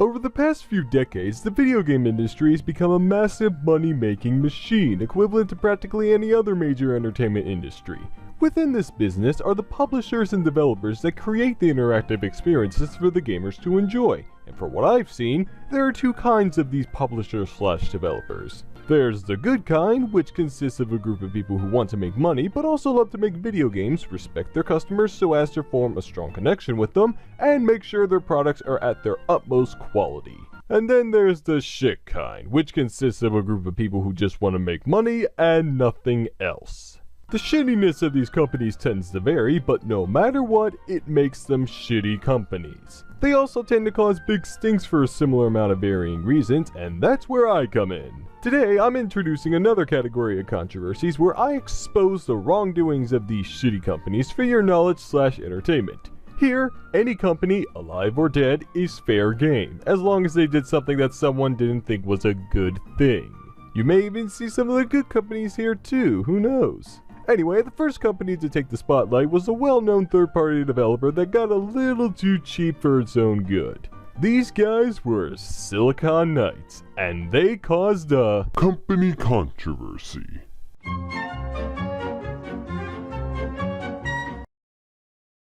Over the past few decades, the video game industry has become a massive money-making machine, equivalent to practically any other major entertainment industry. Within this business are the publishers and developers that create the interactive experiences for the gamers to enjoy. And for what I've seen, there are two kinds of these publishers/developers. There's the good kind, which consists of a group of people who want to make money but also love to make video games, respect their customers so as to form a strong connection with them, and make sure their products are at their utmost quality. And then there's the shit kind, which consists of a group of people who just want to make money and nothing else. The shittiness of these companies tends to vary, but no matter what, it makes them shitty companies. They also tend to cause big stinks for a similar amount of varying reasons, and that's where I come in. Today, I'm introducing another category of controversies where I expose the wrongdoings of these shitty companies for your knowledge/entertainment. Here, any company, alive or dead, is fair game, as long as they did something that someone didn't think was a good thing. You may even see some of the good companies here too, who knows? Anyway, the first company to take the spotlight was a well-known third-party developer that got a little too cheap for its own good. These guys were Silicon Knights, and they caused a company controversy.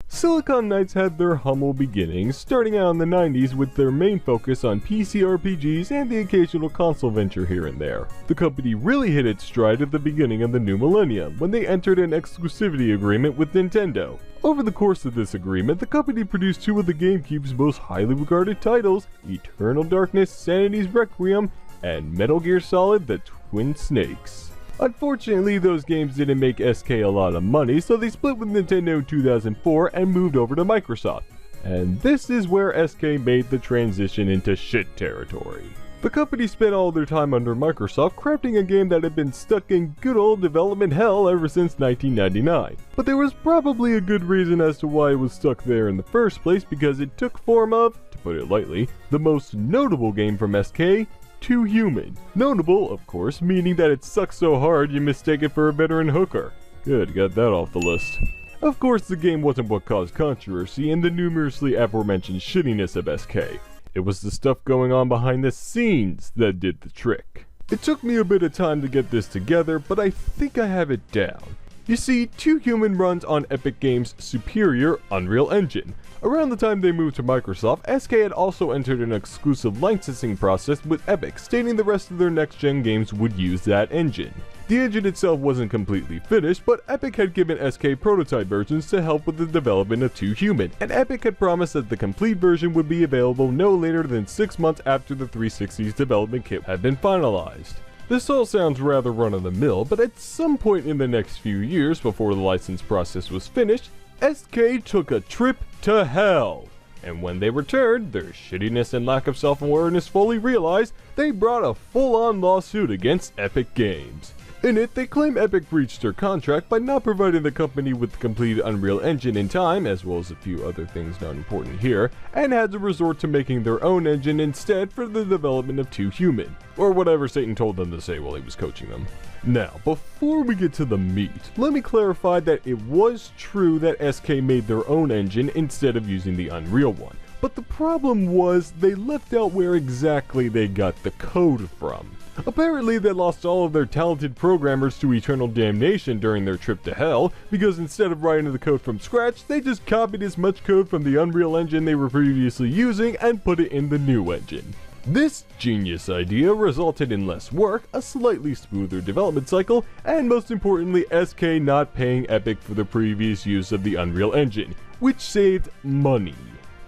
Silicon Knights had their humble beginnings, starting out in the 90s with their main focus on PC RPGs and the occasional console venture here and there. The company really hit its stride at the beginning of the new millennium, when they entered an exclusivity agreement with Nintendo. Over the course of this agreement, the company produced two of the GameCube's most highly regarded titles, Eternal Darkness: Sanity's Requiem, and Metal Gear Solid: The Twin Snakes. Unfortunately, those games didn't make SK a lot of money, so they split with Nintendo in 2004 and moved over to Microsoft. And this is where SK made the transition into shit territory. The company spent all their time under Microsoft crafting a game that had been stuck in good old development hell ever since 1999. But there was probably a good reason as to why it was stuck there in the first place, because it took form of, to put it lightly, the most notable game from SK, Too Human. Notable, of course, meaning that it sucks so hard you mistake it for a veteran hooker. Good, got that off the list. Of course, the game wasn't what caused controversy and the numerously aforementioned shittiness of SK. It was the stuff going on behind the scenes that did the trick. It took me a bit of time to get this together, but I think I have it down. You see, Too Human runs on Epic Games' superior Unreal Engine. Around the time they moved to Microsoft, SK had also entered an exclusive licensing process with Epic, stating the rest of their next-gen games would use that engine. The engine itself wasn't completely finished, but Epic had given SK prototype versions to help with the development of Too Human, and Epic had promised that the complete version would be available no later than 6 months after the 360's development kit had been finalized. This all sounds rather run-of-the-mill, but at some point in the next few years before the license process was finished, SK took a trip to hell. And when they returned, their shittiness and lack of self-awareness fully realized, they brought a full-on lawsuit against Epic Games. In it, they claim Epic breached their contract by not providing the company with the complete Unreal Engine in time, as well as a few other things not important here, and had to resort to making their own engine instead for the development of Too Human, or whatever Satan told them to say while he was coaching them. Now, before we get to the meat, let me clarify that it was true that SK made their own engine instead of using the Unreal one, but the problem was they left out where exactly they got the code from. Apparently, they lost all of their talented programmers to eternal damnation during their trip to hell, because instead of writing the code from scratch, they just copied as much code from the Unreal Engine they were previously using and put it in the new engine. This genius idea resulted in less work, a slightly smoother development cycle, and most importantly, SK not paying Epic for the previous use of the Unreal Engine, which saved money.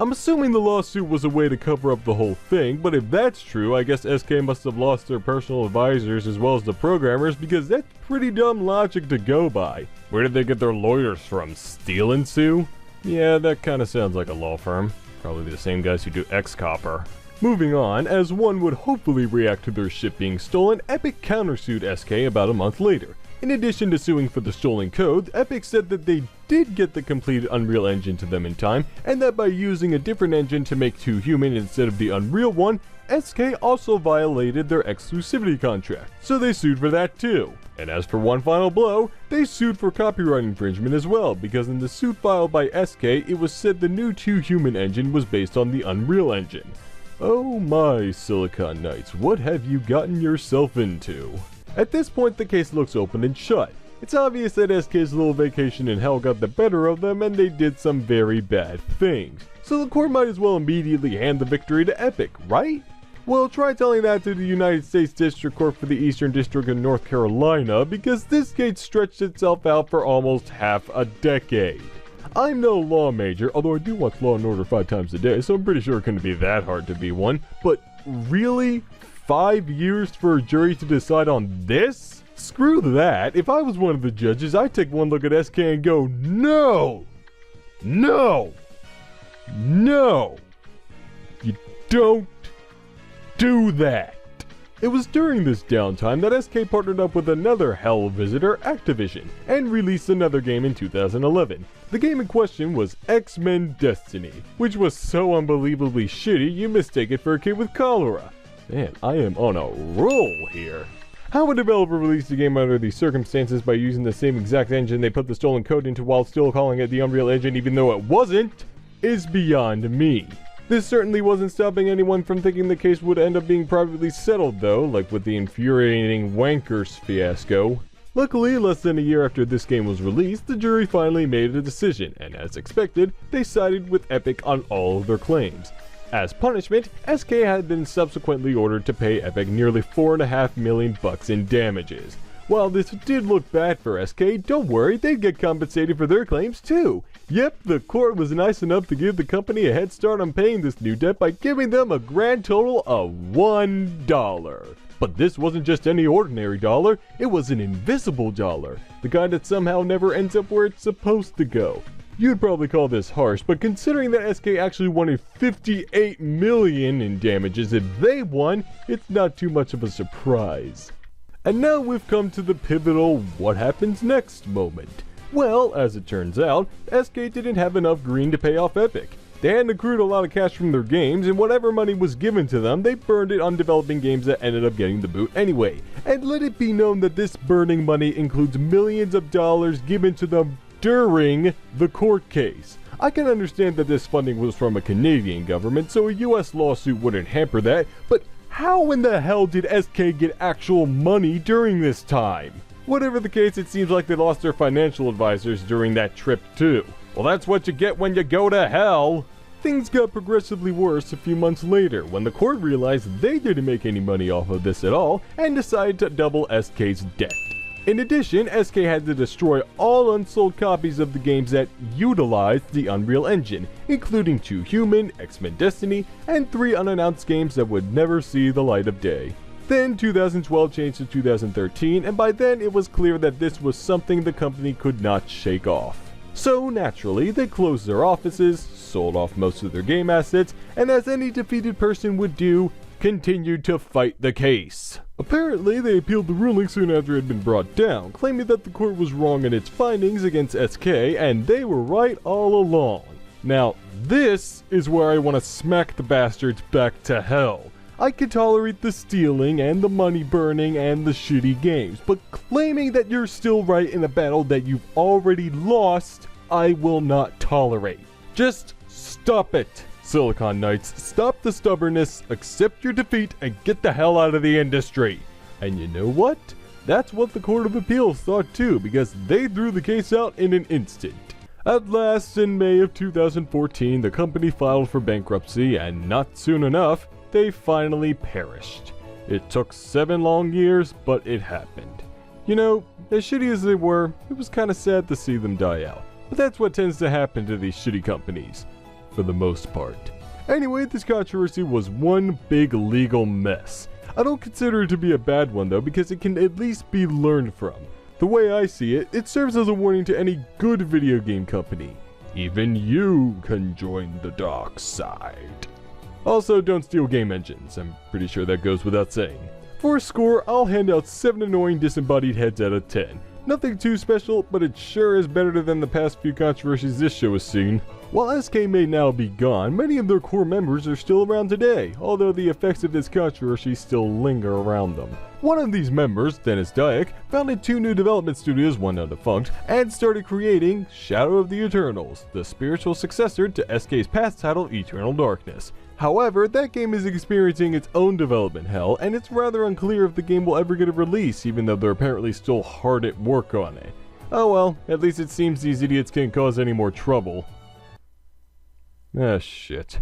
I'm assuming the lawsuit was a way to cover up the whole thing, but if that's true, I guess SK must have lost their personal advisors as well as the programmers, because that's pretty dumb logic to go by. Where did they get their lawyers from? Steal and Sue? Yeah, that kinda sounds like a law firm. Probably the same guys who do X-Copper. Moving on, as one would hopefully react to their shit being stolen, Epic countersued SK about a month later. In addition to suing for the stolen code, Epic said that they did get the completed Unreal Engine to them in time, and that by using a different engine to make Too Human instead of the Unreal one, SK also violated their exclusivity contract, so they sued for that too. And as for one final blow, they sued for copyright infringement as well, because in the suit filed by SK, it was said the new Too Human engine was based on the Unreal Engine. Oh my, Silicon Knights, what have you gotten yourself into? At this point, the case looks open and shut. It's obvious that SK's little vacation in hell got the better of them and they did some very bad things. So the court might as well immediately hand the victory to Epic, right? Well, try telling that to the United States District Court for the Eastern District of North Carolina, because this case stretched itself out for almost half a decade. I'm no law major, although I do watch Law & Order 5 times a day, so I'm pretty sure it couldn't be that hard to be one. But really? 5 years for a jury to decide on this? Screw that. If I was one of the judges, I'd take one look at SK and go, no! No! No! You don't do that! It was during this downtime that SK partnered up with another hell visitor, Activision, and released another game in 2011. The game in question was X-Men Destiny, which was so unbelievably shitty you mistake it for a kid with cholera. Man, I am on a roll here. How a developer released a game under these circumstances by using the same exact engine they put the stolen code into while still calling it the Unreal Engine even though it wasn't, is beyond me. This certainly wasn't stopping anyone from thinking the case would end up being privately settled though, like with the infuriating Wankers fiasco. Luckily, less than a year after this game was released, the jury finally made a decision, and as expected, they sided with Epic on all of their claims. As punishment, SK had been subsequently ordered to pay Epic nearly $4.5 million in damages. While this did look bad for SK, don't worry, they'd get compensated for their claims too. Yep, the court was nice enough to give the company a head start on paying this new debt by giving them a grand total of $1. But this wasn't just any ordinary dollar, it was an invisible dollar, the kind that somehow never ends up where it's supposed to go. You'd probably call this harsh, but considering that SK actually wanted $58 million in damages if they won, it's not too much of a surprise. And now we've come to the pivotal what happens next moment. Well, as it turns out, SK didn't have enough green to pay off Epic. They hadn't accrued a lot of cash from their games, and whatever money was given to them, they burned it on developing games that ended up getting the boot anyway. And let it be known that this burning money includes millions of dollars given to them during the court case. I can understand that this funding was from a Canadian government, so a US lawsuit wouldn't hamper that, but how in the hell did SK get actual money during this time? Whatever the case, it seems like they lost their financial advisors during that trip too. Well, that's what you get when you go to hell. Things got progressively worse a few months later when the court realized they didn't make any money off of this at all and decided to double SK's debt. In addition, SK had to destroy all unsold copies of the games that utilized the Unreal Engine, including 2 Human, X-Men Destiny, and 3 unannounced games that would never see the light of day. Then 2012 changed to 2013, and by then it was clear that this was something the company could not shake off. So naturally, they closed their offices, sold off most of their game assets, and as any defeated person would do, continued to fight the case. Apparently, they appealed the ruling soon after it had been brought down, claiming that the court was wrong in its findings against SK, and they were right all along. Now, this is where I want to smack the bastards back to hell. I could tolerate the stealing and the money burning and the shitty games, but claiming that you're still right in a battle that you've already lost, I will not tolerate. Just stop it, Silicon Knights. Stop the stubbornness, accept your defeat, and get the hell out of the industry. And you know what? That's what the Court of Appeals thought too, because they threw the case out in an instant. At last, in May of 2014, the company filed for bankruptcy, and not soon enough, they finally perished. It took 7 long years, but it happened. You know, as shitty as they were, it was kinda sad to see them die out. But that's what tends to happen to these shitty companies, for the most part. Anyway, this controversy was one big legal mess. I don't consider it to be a bad one though, because it can at least be learned from. The way I see it, it serves as a warning to any good video game company. Even you can join the dark side. Also, don't steal game engines. I'm pretty sure that goes without saying. For a score, I'll hand out 7 annoying disembodied heads out of 10. Nothing too special, but it sure is better than the past few controversies this show has seen. While SK may now be gone, many of their core members are still around today, although the effects of this controversy still linger around them. One of these members, Dennis Dyack, founded 2 new development studios, one now defunct, and started creating Shadow of the Eternals, the spiritual successor to SK's past title Eternal Darkness. However, that game is experiencing its own development hell, and it's rather unclear if the game will ever get a release, even though they're apparently still hard at work on it. Oh well, at least it seems these idiots can't cause any more trouble. Ah, shit.